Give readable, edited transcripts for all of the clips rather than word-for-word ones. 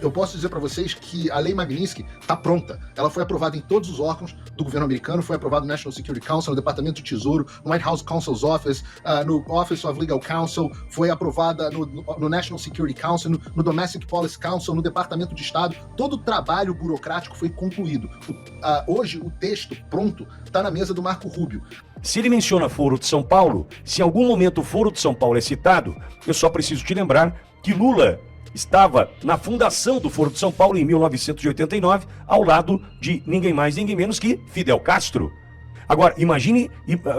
eu posso dizer para vocês que a Lei Magnitsky está pronta. Ela foi aprovada em todos os órgãos do governo americano, foi aprovada no National Security Council, no Departamento do Tesouro, no White House Counsel's Office, no Office of Legal Counsel, foi aprovada no National Security Council, no Domestic Policy Council, no Departamento de Estado. Todo o trabalho burocrático foi concluído. Hoje, o texto pronto está na mesa do Marco Rubio. Se ele menciona Foro de São Paulo, se em algum momento o Foro de São Paulo é citado, eu só preciso te lembrar que Lula estava na fundação do Foro de São Paulo em 1989, ao lado de ninguém mais, ninguém menos que Fidel Castro. Agora, imagine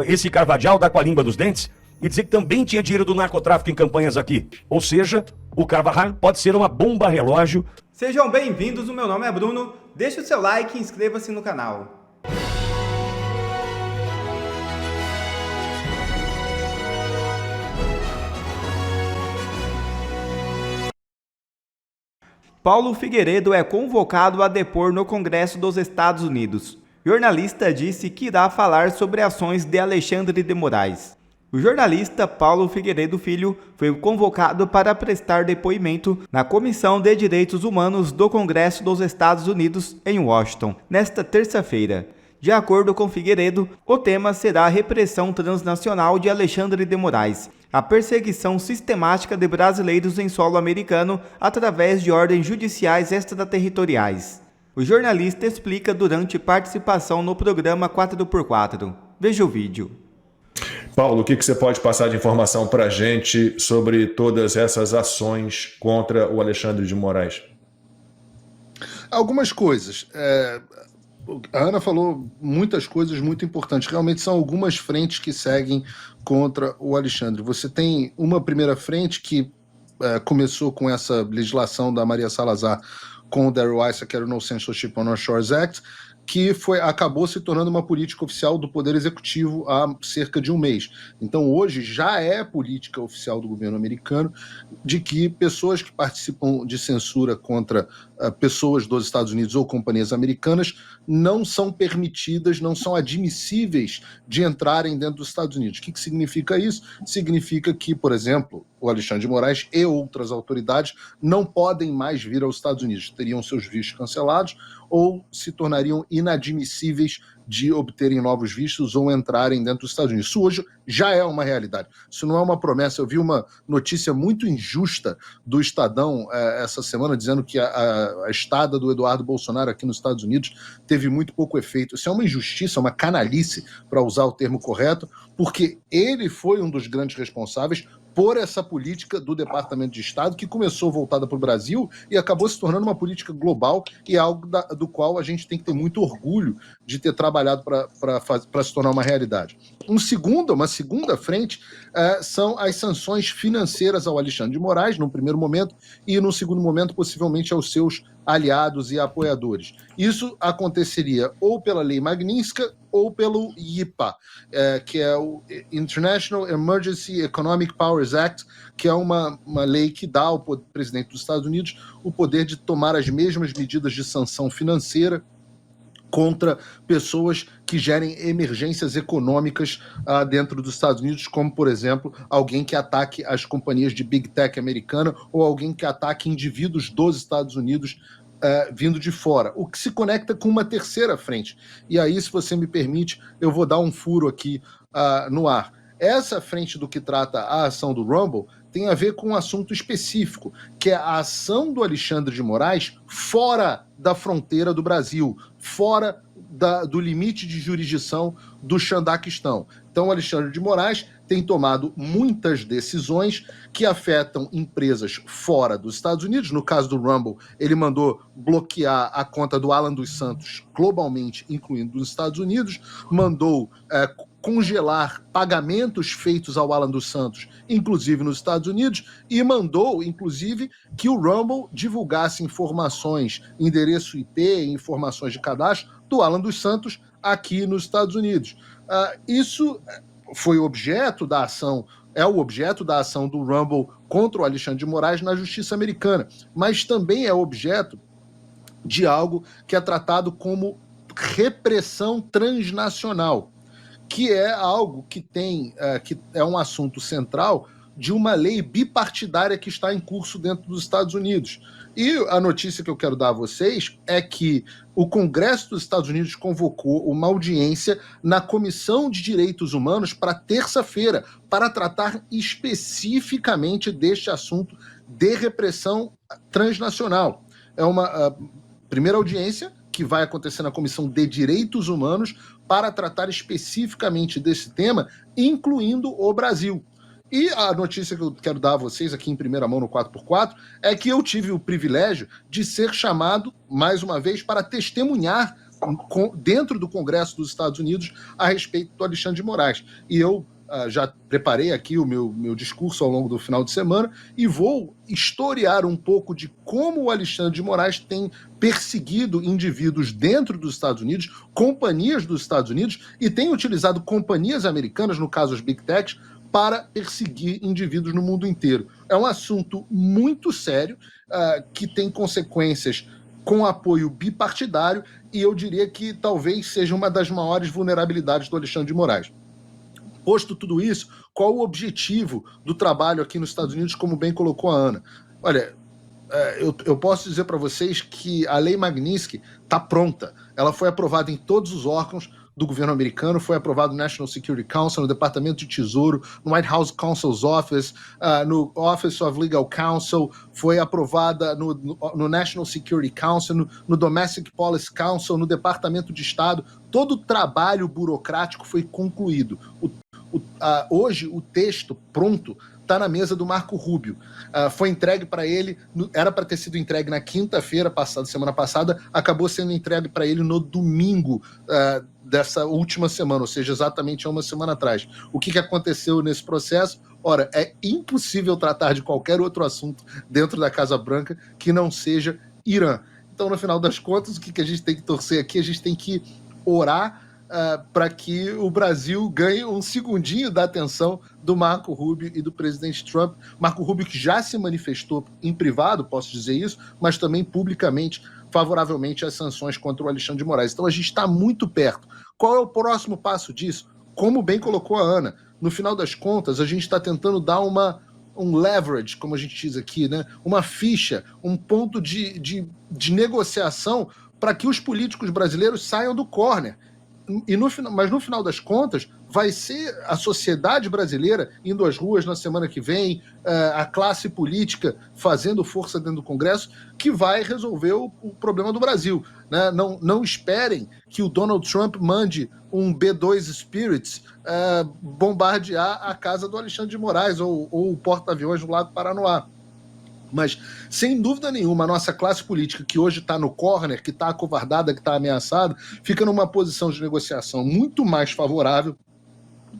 esse Carvajal dar com a língua dos dentes e dizer que também tinha dinheiro do narcotráfico em campanhas aqui. Ou seja, o Carvajal pode ser uma bomba relógio. Sejam bem-vindos, o meu nome é Bruno, deixe o seu like e inscreva-se no canal. Paulo Figueiredo é convocado a depor no Congresso dos Estados Unidos. Jornalista disse que irá falar sobre ações de Alexandre de Moraes. O jornalista Paulo Figueiredo Filho foi convocado para prestar depoimento na Comissão de Direitos Humanos do Congresso dos Estados Unidos, em Washington, nesta terça-feira. De acordo com Figueiredo, o tema será a repressão transnacional de Alexandre de Moraes, a perseguição sistemática de brasileiros em solo americano através de ordens judiciais extraterritoriais. O jornalista explica durante participação no programa 4x4. Veja o vídeo. Paulo, o que você pode passar de informação para a gente sobre todas essas ações contra o Alexandre de Moraes? Algumas coisas. A Ana falou muitas coisas muito importantes. Realmente são algumas frentes que seguem contra o Alexandre. Você tem uma primeira frente que começou com essa legislação da Maria Salazar com o Darrell Issa, que era o No Censorship on Our Shores Act, que acabou se tornando uma política oficial do Poder Executivo há cerca de um mês. Então, hoje, já é política oficial do governo americano de que pessoas que participam de censura contra pessoas dos Estados Unidos ou companhias americanas não são permitidas, não são admissíveis de entrarem dentro dos Estados Unidos. O que significa isso? Significa que, por exemplo, o Alexandre de Moraes e outras autoridades não podem mais vir aos Estados Unidos, teriam seus vistos cancelados ou se tornariam inadmissíveis de obterem novos vistos ou entrarem dentro dos Estados Unidos. Isso hoje já é uma realidade. Isso não é uma promessa. Eu vi uma notícia muito injusta do Estadão essa semana, dizendo que a estada do Eduardo Bolsonaro aqui nos Estados Unidos teve muito pouco efeito. Isso é uma injustiça, uma canalice, para usar o termo correto, porque ele foi um dos grandes responsáveis por essa política do Departamento de Estado, que começou voltada para o Brasil e acabou se tornando uma política global e algo do qual a gente tem que ter muito orgulho de ter trabalhado para se tornar uma realidade. Uma segunda frente são as sanções financeiras ao Alexandre de Moraes, no primeiro momento, e no segundo momento, possivelmente, aos seus aliados e apoiadores. Isso aconteceria ou pela Lei Magnitsky ou pelo IEPA, que é o International Emergency Economic Powers Act, que é uma lei que dá ao presidente dos Estados Unidos o poder de tomar as mesmas medidas de sanção financeira contra pessoas que gerem emergências econômicas dentro dos Estados Unidos, como, por exemplo, alguém que ataque as companhias de Big Tech americana ou alguém que ataque indivíduos dos Estados Unidos vindo de fora, o que se conecta com uma terceira frente. E aí, se você me permite, eu vou dar um furo aqui no ar. Essa frente do que trata a ação do Rumble tem a ver com um assunto específico, que é a ação do Alexandre de Moraes fora da fronteira do Brasil, fora do limite de jurisdição do Xandaquistão. Então, o Alexandre de Moraes tem tomado muitas decisões que afetam empresas fora dos Estados Unidos. No caso do Rumble, ele mandou bloquear a conta do Alan dos Santos globalmente, incluindo os Estados Unidos, mandou congelar pagamentos feitos ao Alan dos Santos, inclusive nos Estados Unidos, e mandou, inclusive, que o Rumble divulgasse informações, endereço IP, informações de cadastro do Alan dos Santos aqui nos Estados Unidos. Isso foi objeto da ação, é o objeto da ação do Rumble contra o Alexandre de Moraes na justiça americana, mas também é objeto de algo que é tratado como repressão transnacional, que é algo que que é um assunto central de uma lei bipartidária que está em curso dentro dos Estados Unidos. E a notícia que eu quero dar a vocês é que o Congresso dos Estados Unidos convocou uma audiência na Comissão de Direitos Humanos para terça-feira, para tratar especificamente deste assunto de repressão transnacional. É uma primeira audiência que vai acontecer na Comissão de Direitos Humanos para tratar especificamente desse tema, incluindo o Brasil. E a notícia que eu quero dar a vocês aqui em primeira mão no 4x4 é que eu tive o privilégio de ser chamado, mais uma vez, para testemunhar dentro do Congresso dos Estados Unidos a respeito do Alexandre de Moraes. E eu já preparei aqui o meu discurso ao longo do final de semana e vou historiar um pouco de como o Alexandre de Moraes tem perseguido indivíduos dentro dos Estados Unidos, companhias dos Estados Unidos, e tem utilizado companhias americanas, no caso as Big Techs, para perseguir indivíduos no mundo inteiro. É um assunto muito sério, que tem consequências com apoio bipartidário, e eu diria que talvez seja uma das maiores vulnerabilidades do Alexandre de Moraes. Posto tudo isso, qual o objetivo do trabalho aqui nos Estados Unidos, como bem colocou a Ana? Olha, eu posso dizer para vocês que a Lei Magnitsky está pronta. Ela foi aprovada em todos os órgãos do governo americano, foi aprovado no National Security Council, no Departamento de Tesouro, no White House Counsel's Office, no Office of Legal Counsel, foi aprovada no National Security Council, no Domestic Policy Council, no Departamento de Estado. Todo o trabalho burocrático foi concluído. Hoje, o texto pronto está na mesa do Marco Rubio. Foi entregue para ele, era para ter sido entregue na quinta-feira passada, semana passada, acabou sendo entregue para ele no domingo dessa última semana, ou seja, exatamente há uma semana atrás. O que aconteceu nesse processo? Ora, é impossível tratar de qualquer outro assunto dentro da Casa Branca que não seja Irã. Então, no final das contas, o que a gente tem que torcer aqui? A gente tem que orar para que o Brasil ganhe um segundinho da atenção do Marco Rubio e do presidente Trump. Marco Rubio que já se manifestou em privado, posso dizer isso, mas também publicamente favoravelmente às sanções contra o Alexandre de Moraes. Então a gente está muito perto. Qual é o próximo passo disso? Como bem colocou a Ana, no final das contas a gente está tentando dar um leverage, como a gente diz aqui, né? Uma ficha, um ponto de negociação para que os políticos brasileiros saiam do corner. Mas no final das contas, vai ser a sociedade brasileira indo às ruas na semana que vem, a classe política fazendo força dentro do Congresso, que vai resolver o problema do Brasil. Né? Não esperem que o Donald Trump mande um B-2 Spirits bombardear a casa do Alexandre de Moraes ou o porta-aviões do Lago Paranoá. Mas, sem dúvida nenhuma, a nossa classe política, que hoje está no corner, que está acovardada, que está ameaçada, fica numa posição de negociação muito mais favorável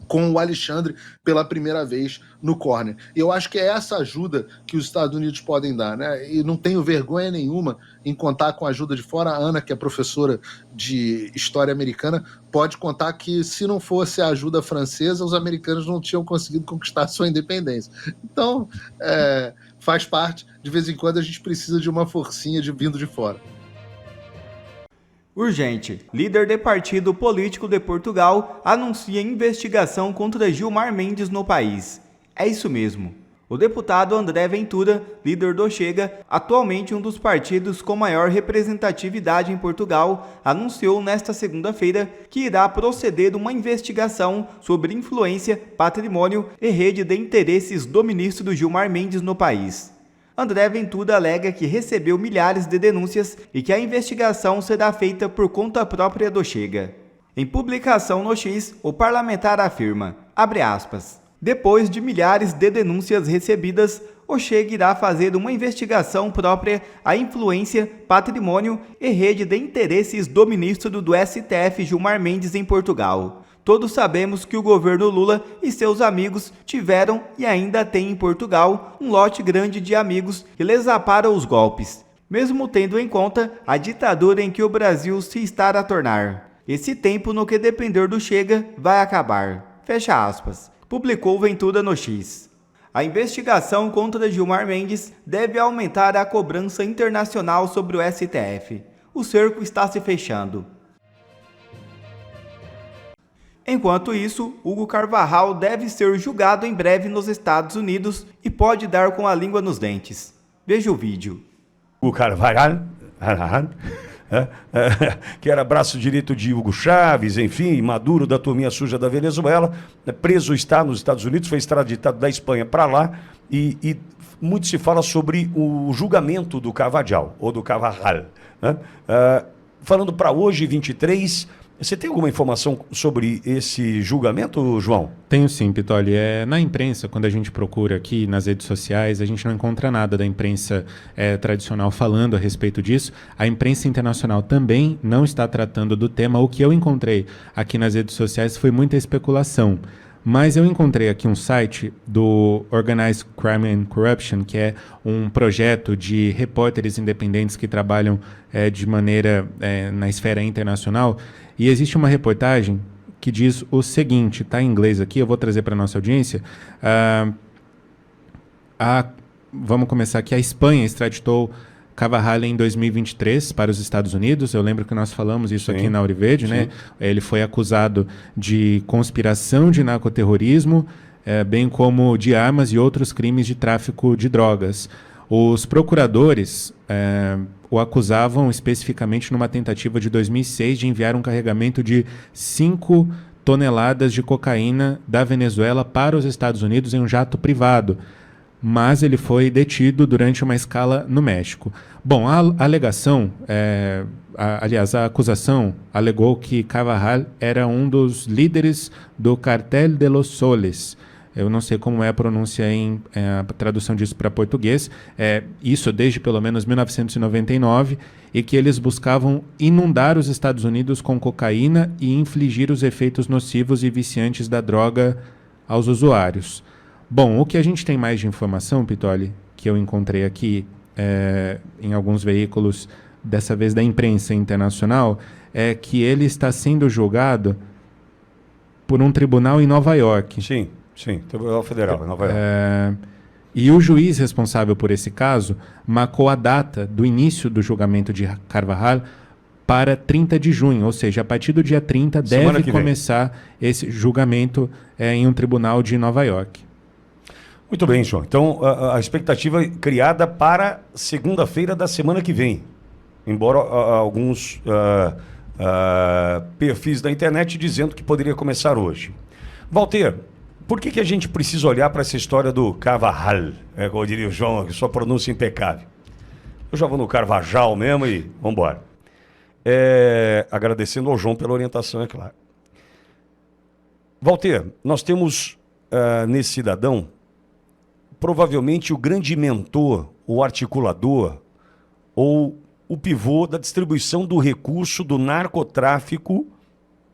com o Alexandre pela primeira vez no corner. E eu acho que é essa ajuda que os Estados Unidos podem dar, né? E não tenho vergonha nenhuma em contar com a ajuda de fora. A Ana, que é professora de história americana, pode contar que se não fosse a ajuda francesa, os americanos não tinham conseguido conquistar sua independência. Então, faz parte, de vez em quando a gente precisa de uma forcinha vindo de fora. Urgente. Líder de partido político de Portugal anuncia investigação contra Gilmar Mendes no país. É isso mesmo. O deputado André Ventura, líder do Chega, atualmente um dos partidos com maior representatividade em Portugal, anunciou nesta segunda-feira que irá proceder uma investigação sobre influência, patrimônio e rede de interesses do ministro Gilmar Mendes no país. André Ventura alega que recebeu milhares de denúncias e que a investigação será feita por conta própria do Chega. Em publicação no X, o parlamentar afirma, abre aspas, depois de milhares de denúncias recebidas, o Chega irá fazer uma investigação própria à influência, patrimônio e rede de interesses do ministro do STF Gilmar Mendes em Portugal. Todos sabemos que o governo Lula e seus amigos tiveram e ainda têm em Portugal um lote grande de amigos que lhes aparam os golpes, mesmo tendo em conta a ditadura em que o Brasil se está a tornar. Esse tempo no que depender do Chega vai acabar. Fecha aspas. Publicou Ventura no X. A investigação contra Gilmar Mendes deve aumentar a cobrança internacional sobre o STF. O cerco está se fechando. Enquanto isso, Hugo Carvajal deve ser julgado em breve nos Estados Unidos e pode dar com a língua nos dentes. Veja o vídeo. o Carvalho, que era braço direito de Hugo Chávez, enfim, Maduro da turminha suja da Venezuela, preso está nos Estados Unidos, foi extraditado da Espanha para lá, e muito se fala sobre o julgamento do Carvajal, ou do Carvajal, né? Falando para hoje, 23, você tem alguma informação sobre esse julgamento, João? Tenho sim, Pitoli. Na imprensa, quando a gente procura aqui nas redes sociais, a gente não encontra nada da imprensa tradicional falando a respeito disso. A imprensa internacional também não está tratando do tema. O que eu encontrei aqui nas redes sociais foi muita especulação. Mas eu encontrei aqui um site do Organized Crime and Corruption, que é um projeto de repórteres independentes que trabalham de maneira na esfera internacional. E existe uma reportagem que diz o seguinte, está em inglês aqui, eu vou trazer para a nossa audiência. Vamos começar aqui. A Espanha extraditou Carvajal em 2023 para os Estados Unidos. Eu lembro que nós falamos isso aqui na Auriverde, né? Ele foi acusado de conspiração de narcoterrorismo, bem como de armas e outros crimes de tráfico de drogas. Os procuradores o acusavam especificamente numa tentativa de 2006 de enviar um carregamento de 5 toneladas de cocaína da Venezuela para os Estados Unidos em um jato privado. Mas ele foi detido durante uma escala no México. Bom, a alegação, aliás, a acusação alegou que Carvajal era um dos líderes do Cartel de los Soles. Eu não sei como é a pronúncia a tradução disso para português. Isso desde pelo menos 1999, e que eles buscavam inundar os Estados Unidos com cocaína e infligir os efeitos nocivos e viciantes da droga aos usuários. Bom, o que a gente tem mais de informação, Pitoli, que eu encontrei aqui em alguns veículos, dessa vez da imprensa internacional, é que ele está sendo julgado por um tribunal em Nova York. Sim, Tribunal Federal em Nova York. E o juiz responsável por esse caso marcou a data do início do julgamento de Carvajal para 30 de junho, ou seja, a partir do dia 30 deve começar esse julgamento em um tribunal de Nova York. Muito bem, João. Então, a expectativa é criada para segunda-feira da semana que vem. Embora alguns perfis da internet dizendo que poderia começar hoje. Walter, por que a gente precisa olhar para essa história do Carvajal? Como diria o João, sua pronúncia impecável. Eu já vou no Carvajal mesmo e vamos embora. Agradecendo ao João pela orientação, é claro. Walter, nós temos nesse cidadão provavelmente o grande mentor, o articulador ou o pivô da distribuição do recurso do narcotráfico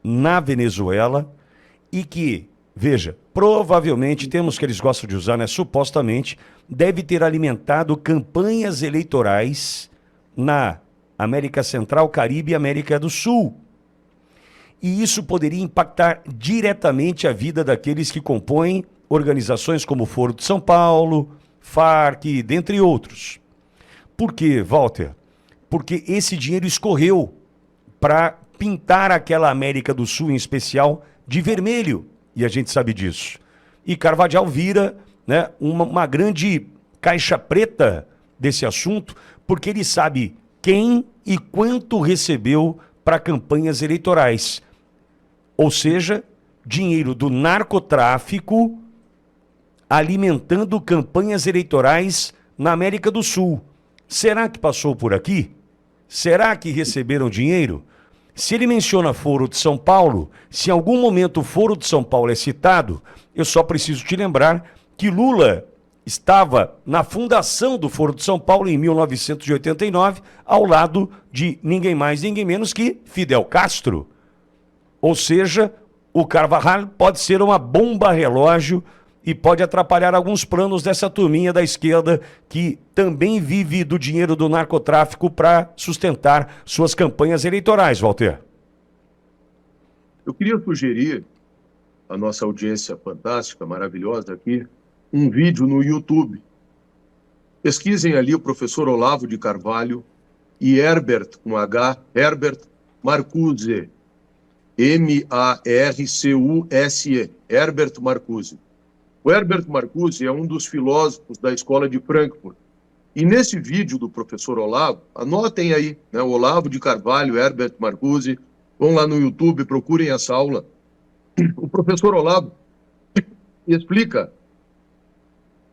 na Venezuela e que, veja, provavelmente, temos que eles gostam de usar, né, supostamente, deve ter alimentado campanhas eleitorais na América Central, Caribe e América do Sul. E isso poderia impactar diretamente a vida daqueles que compõem organizações como o Foro de São Paulo, FARC, dentre outros. Por quê, Walter? Porque esse dinheiro escorreu para pintar aquela América do Sul, em especial, de vermelho. E a gente sabe disso. E Carvajal vira, né, uma grande caixa preta desse assunto, porque ele sabe quem e quanto recebeu para campanhas eleitorais. Ou seja, dinheiro do narcotráfico alimentando campanhas eleitorais na América do Sul. Será que passou por aqui? Será que receberam dinheiro? Se ele menciona Foro de São Paulo, se em algum momento o Foro de São Paulo é citado, eu só preciso te lembrar que Lula estava na fundação do Foro de São Paulo em 1989, ao lado de ninguém mais, ninguém menos que Fidel Castro. Ou seja, o Carvajal pode ser uma bomba relógio e pode atrapalhar alguns planos dessa turminha da esquerda que também vive do dinheiro do narcotráfico para sustentar suas campanhas eleitorais, Walter. Eu queria sugerir à nossa audiência fantástica, maravilhosa aqui, um vídeo no YouTube. Pesquisem ali o professor Olavo de Carvalho e Herbert, com H, Herbert Marcuse, M-A-R-C-U-S-E, Herbert Marcuse. O Herbert Marcuse é um dos filósofos da escola de Frankfurt, E nesse vídeo do professor Olavo, anotem aí, né, Olavo de Carvalho, Herbert Marcuse, vão lá no YouTube, procurem essa aula. O professor Olavo explica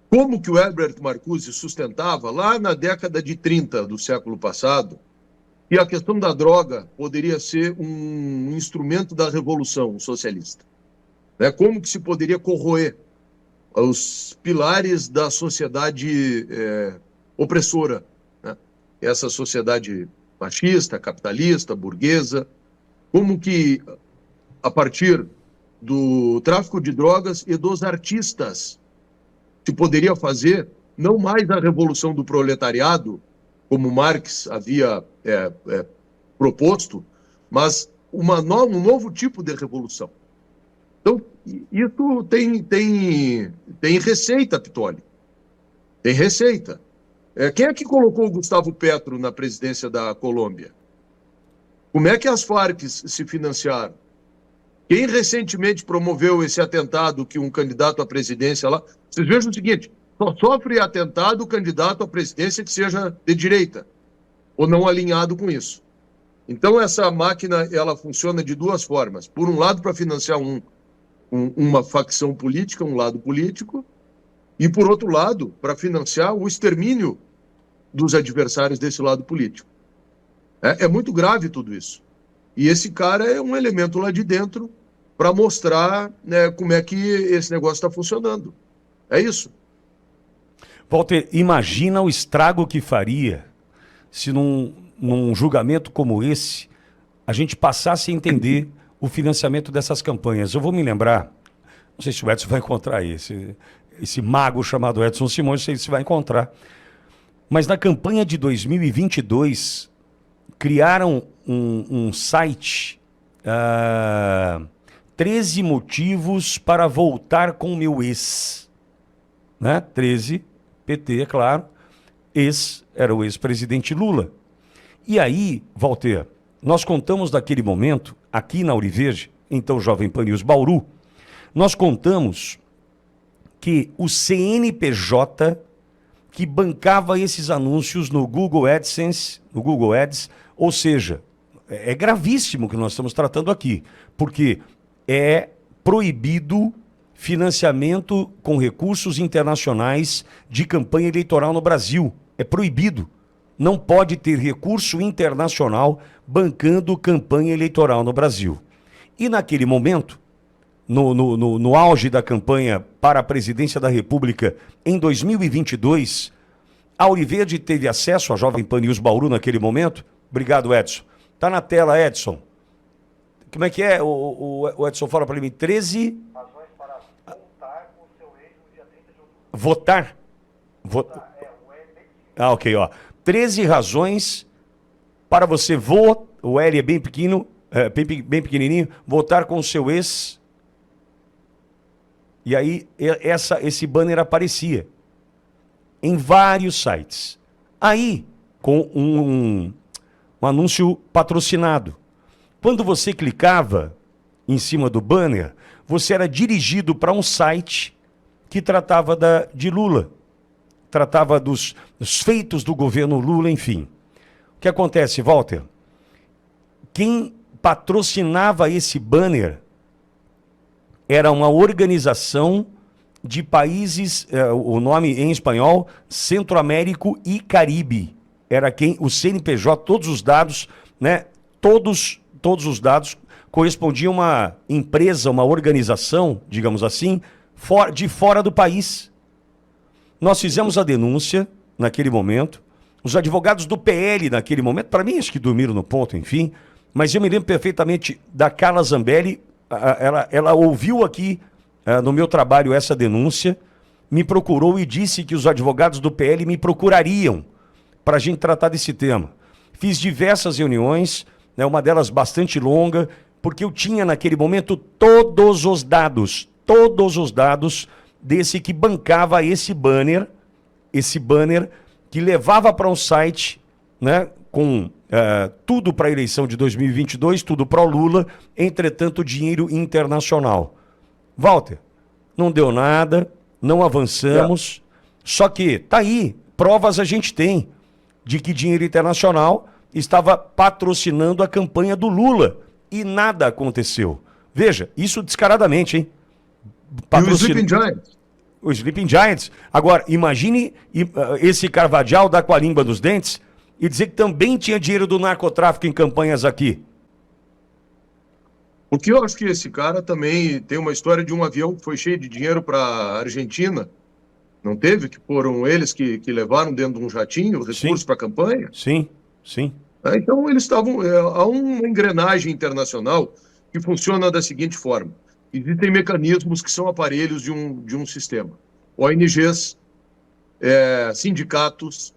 como que o Herbert Marcuse sustentava, lá na década de 30 do século passado, que a questão da droga poderia ser um instrumento da revolução socialista. Né? Como que se poderia corroer os pilares da sociedade opressora, né? Essa sociedade machista, capitalista, burguesa, como que a partir do tráfico de drogas e dos artistas se poderia fazer não mais a revolução do proletariado, como Marx havia proposto, mas um novo tipo de revolução. Então, isso tem receita, Pittoli. Tem receita. Quem é que colocou o Gustavo Petro na presidência da Colômbia? Como é que as Farc se financiaram? Quem recentemente promoveu esse atentado que um candidato à presidência lá... Vocês vejam o seguinte, só sofre atentado o candidato à presidência que seja de direita, ou não alinhado com isso. Então, essa máquina, ela funciona de duas formas. Por um lado, para financiar uma facção política, um lado político, e, por outro lado, para financiar o extermínio dos adversários desse lado político. É muito grave tudo isso. E esse cara é um elemento lá de dentro para mostrar, né, como é que esse negócio está funcionando. É isso. Walter, imagina o estrago que faria se num julgamento como esse a gente passasse a entender o financiamento dessas campanhas. Eu vou me lembrar, não sei se o Edson vai encontrar esse mago chamado Edson Simões, não sei se vai encontrar. Mas na campanha de 2022, criaram um site, 13 motivos para voltar com meu ex. Né? 13, PT, é claro. Ex era o ex-presidente Lula. E aí, Walter, nós contamos daquele momento, aqui na Auriverde, então Jovem Pan News Bauru, nós contamos que o CNPJ que bancava esses anúncios no Google AdSense, no Google Ads, ou seja, é gravíssimo o que nós estamos tratando aqui, porque é proibido financiamento com recursos internacionais de campanha eleitoral no Brasil. É proibido. Não pode ter recurso internacional bancando campanha eleitoral no Brasil. E naquele momento, no auge da campanha para a presidência da República em 2022, a Auriverde teve acesso à Jovem Pan News Bauru naquele momento. Obrigado, Edson. Está na tela, Edson. Como é que é? O Edson fala para mim. 13... razões para voltar com o seu ex no dia 30 de outubro. Votar? Ah, ok, ó. 13 razões para você o L é bem pequeno, bem pequenininho, votar com o seu ex. E aí esse banner aparecia em vários sites. Aí, com um anúncio patrocinado. Quando você clicava em cima do banner, você era dirigido para um site que tratava de Lula. Tratava dos feitos do governo Lula, enfim. O que acontece, Walter? Quem patrocinava esse banner era uma organização de países, o nome em espanhol, Centro-Américo e Caribe. Era o CNPJ, todos os dados, né? Todos os dados correspondiam a uma empresa, uma organização, digamos assim, de fora do país. Nós fizemos a denúncia naquele momento, os advogados do PL naquele momento, para mim acho que dormiram no ponto, enfim, mas eu me lembro perfeitamente da Carla Zambelli, ela ouviu aqui no meu trabalho essa denúncia, me procurou e disse que os advogados do PL me procurariam para a gente tratar desse tema. Fiz diversas reuniões, né, uma delas bastante longa, porque eu tinha naquele momento todos os dados desse que bancava esse banner que levava para um site, né, com tudo para a eleição de 2022, tudo para o Lula, entretanto dinheiro internacional. Walter, não deu nada, não avançamos, só que tá provas a gente tem de que dinheiro internacional estava patrocinando a campanha do Lula e nada aconteceu. Veja, isso descaradamente, hein? E o Sleeping Giants. O Sleeping Giants. Agora, imagine esse Carvajal dar com a língua dos dentes e dizer que também tinha dinheiro do narcotráfico em campanhas aqui. Porque eu acho que esse cara também tem uma história de um avião que foi cheio de dinheiro para a Argentina. Não teve? Que foram eles que levaram dentro de um jatinho recursos para a campanha? Sim, sim. Então, eles estavam... há uma engrenagem internacional que funciona da seguinte forma. Existem mecanismos que são aparelhos de um sistema. ONGs, sindicatos,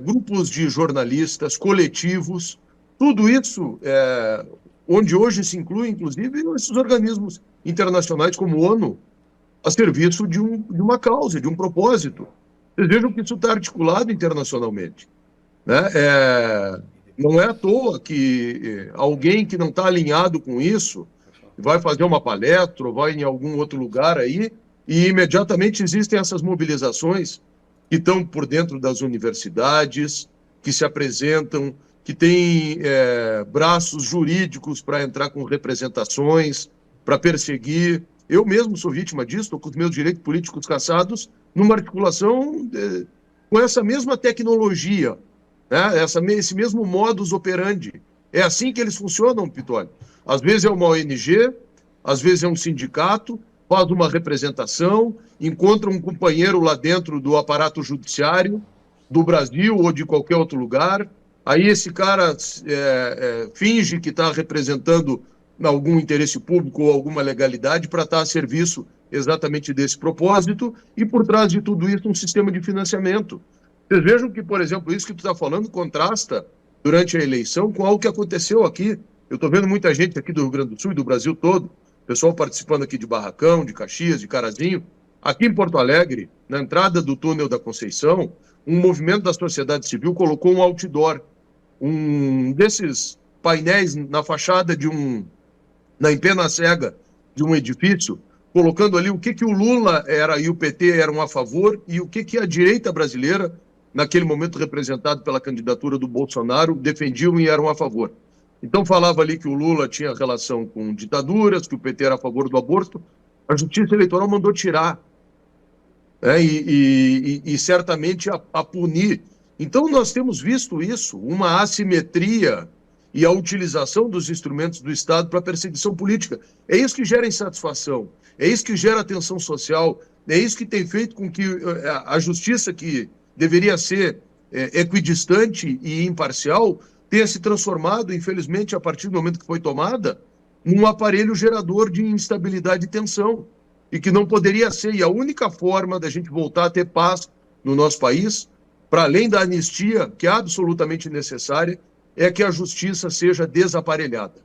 grupos de jornalistas, coletivos, tudo isso, onde hoje se inclui, inclusive, esses organismos internacionais como a ONU, a serviço de uma causa, de um propósito. Vocês vejam que isso está articulado internacionalmente, né? Não é à toa que alguém que não está alinhado com isso vai fazer uma palestra ou vai em algum outro lugar aí e imediatamente existem essas mobilizações que estão por dentro das universidades, que se apresentam, que têm braços jurídicos para entrar com representações, para perseguir. Eu mesmo sou vítima disso, estou com os meus direitos políticos cassados numa articulação com essa mesma tecnologia, né? Esse mesmo modus operandi. É assim que eles funcionam, Pitoli. Às vezes é uma ONG, às vezes é um sindicato, faz uma representação, encontra um companheiro lá dentro do aparato judiciário do Brasil ou de qualquer outro lugar. Aí esse cara finge que está representando algum interesse público ou alguma legalidade para estar a serviço exatamente desse propósito e por trás de tudo isso um sistema de financiamento. Vocês vejam que, por exemplo, isso que tu está falando contrasta durante a eleição com algo que aconteceu aqui. Eu estou vendo muita gente aqui do Rio Grande do Sul e do Brasil todo, pessoal participando aqui de Barracão, de Caxias, de Carazinho. Aqui em Porto Alegre, na entrada do túnel da Conceição, um movimento da sociedade civil colocou um outdoor, um desses painéis na fachada na empena cega de um edifício, colocando ali o que o Lula era e o PT eram a favor e o que a direita brasileira, naquele momento representado pela candidatura do Bolsonaro, defendiam e eram a favor. Então falava ali que o Lula tinha relação com ditaduras, que o PT era a favor do aborto. A Justiça Eleitoral mandou tirar, e certamente a punir. Então nós temos visto isso, uma assimetria e a utilização dos instrumentos do Estado para perseguição política. É isso que gera insatisfação, é isso que gera tensão social, é isso que tem feito com que a justiça, que deveria ser equidistante e imparcial, tenha se transformado, infelizmente, a partir do momento que foi tomada, num aparelho gerador de instabilidade e tensão, e que não poderia ser. E a única forma da gente voltar a ter paz no nosso país, para além da anistia, que é absolutamente necessária, é que a justiça seja desaparelhada.